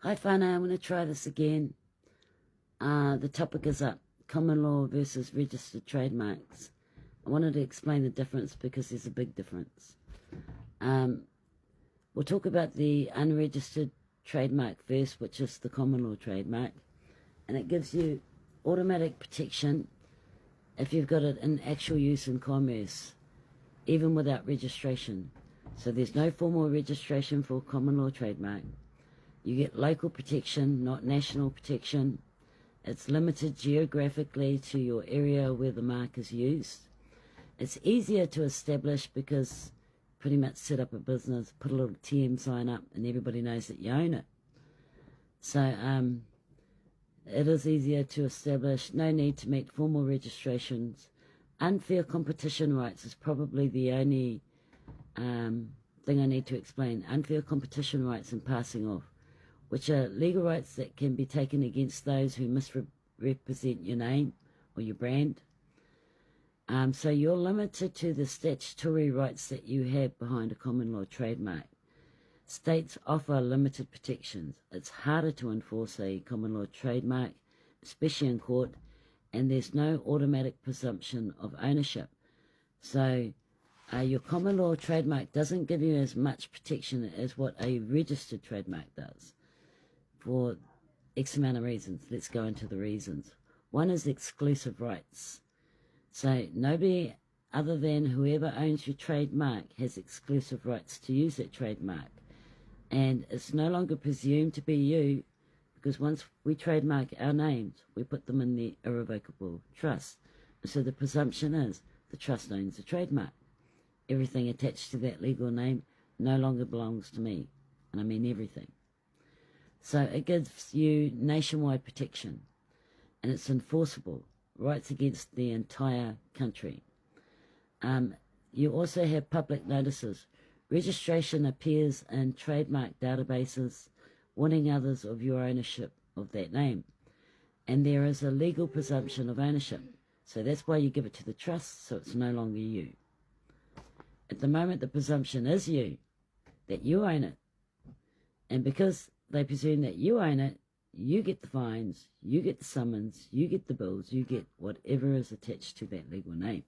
Hi whānau, I'm going to try this again. The topic is up, common law versus registered trademarks. I wanted to explain the difference because there's a big difference. We'll talk about the unregistered trademark first, which is the common law trademark. And it gives you automatic protection if you've got it in actual use in commerce, even without registration. So there's no formal registration for common law trademark. You get local protection, not national protection. It's limited geographically to your area where the mark is used. It's easier to establish because pretty much set up a business, put a little TM sign up, and everybody knows that you own it. So it is easier to establish, no need to meet formal registrations. Unfair competition rights is probably the only thing I need to explain. Unfair competition rights and passing off, which are legal rights that can be taken against those who misrepresent your name or your brand. So you're limited to the statutory rights that you have behind a common law trademark. States offer limited protections. It's harder to enforce a common law trademark, especially in court, and there's no automatic presumption of ownership. So your common law trademark doesn't give you as much protection as what a registered trademark does, for X amount of reasons. Let's go into the reasons. One is exclusive rights. So nobody other than whoever owns your trademark has exclusive rights to use that trademark. And it's no longer presumed to be you, because once we trademark our names, we put them in the irrevocable trust. And so the presumption is the trust owns the trademark. Everything attached to that legal name no longer belongs to me. And I mean everything. So it gives you nationwide protection, and it's enforceable, rights against the entire country. You also have public notices. Registration appears in trademark databases, warning others of your ownership of that name. And there is a legal presumption of ownership. So that's why you give it to the trust, so it's no longer you. At the moment, the presumption is you, that you own it. And because they presume that you own it, you get the fines, you get the summons, you get the bills, you get whatever is attached to that legal name.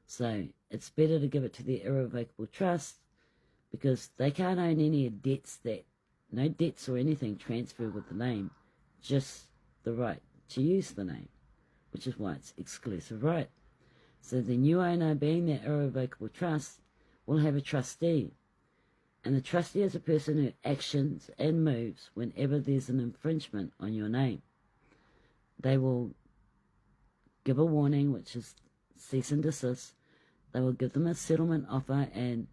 So it's better to give it to the irrevocable trust, because they can't own any debts, that no debts or anything transfer with the name, just the right to use the name, which is why it's exclusive right. So the new owner, being that irrevocable trust, will have a trustee. And the trustee is a person who actions and moves whenever there's an infringement on your name. They will give a warning, which is cease and desist. They will give them a settlement offer, and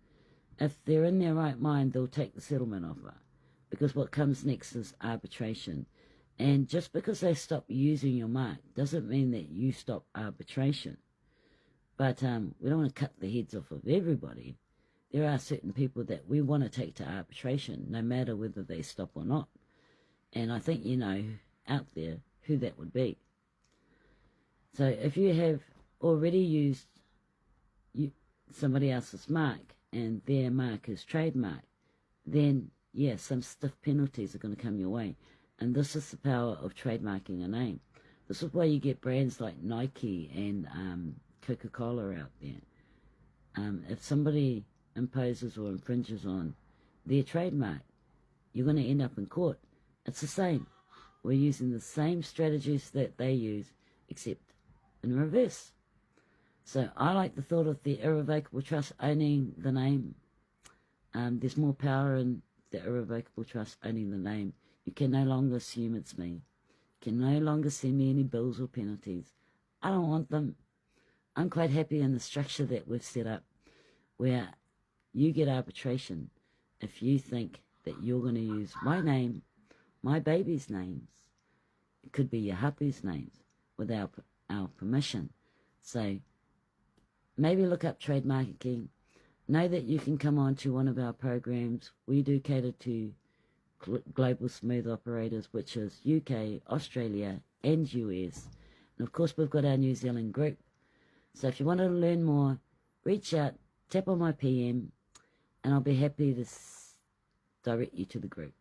if they're in their right mind, they'll take the settlement offer, because what comes next is arbitration. And just because they stop using your mark doesn't mean that you stop arbitration. But we don't want to cut the heads off of everybody. There are certain people that we want to take to arbitration, no matter whether they stop or not. And I think you know out there who that would be. So if you have already used somebody else's mark, and their mark is trademark, then, yeah, some stiff penalties are going to come your way. And this is the power of trademarking a name. This is why you get brands like Nike and Coca-Cola out there. If somebody imposes or infringes on their trademark, you're going to end up in court. It's the same. We're using the same strategies that they use, except in reverse. So I like the thought of the irrevocable trust owning the name. There's more power in the irrevocable trust owning the name. You can no longer assume it's me. You can no longer send me any bills or penalties. I don't want them. I'm quite happy in the structure that we've set up, where you get arbitration if you think that you're going to use my name, my baby's names, it could be your hubby's names, without our permission. So maybe look up trademarking. Know that you can come on to one of our programs. We do cater to global smooth operators, which is UK, Australia, and US. And of course, we've got our New Zealand group. So if you want to learn more, reach out, tap on my PM, and I'll be happy to direct you to the group.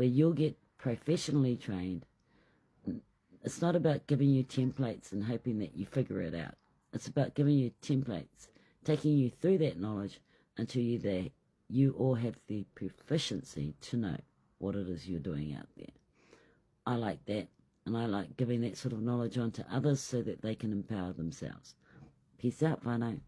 where you'll get professionally trained. It's not about giving you templates and hoping that you figure it out. It's about giving you templates, taking you through that knowledge until you all have the proficiency to know what it is you're doing out there. I like that, and I like giving that sort of knowledge on to others so that they can empower themselves. Peace out, whānau.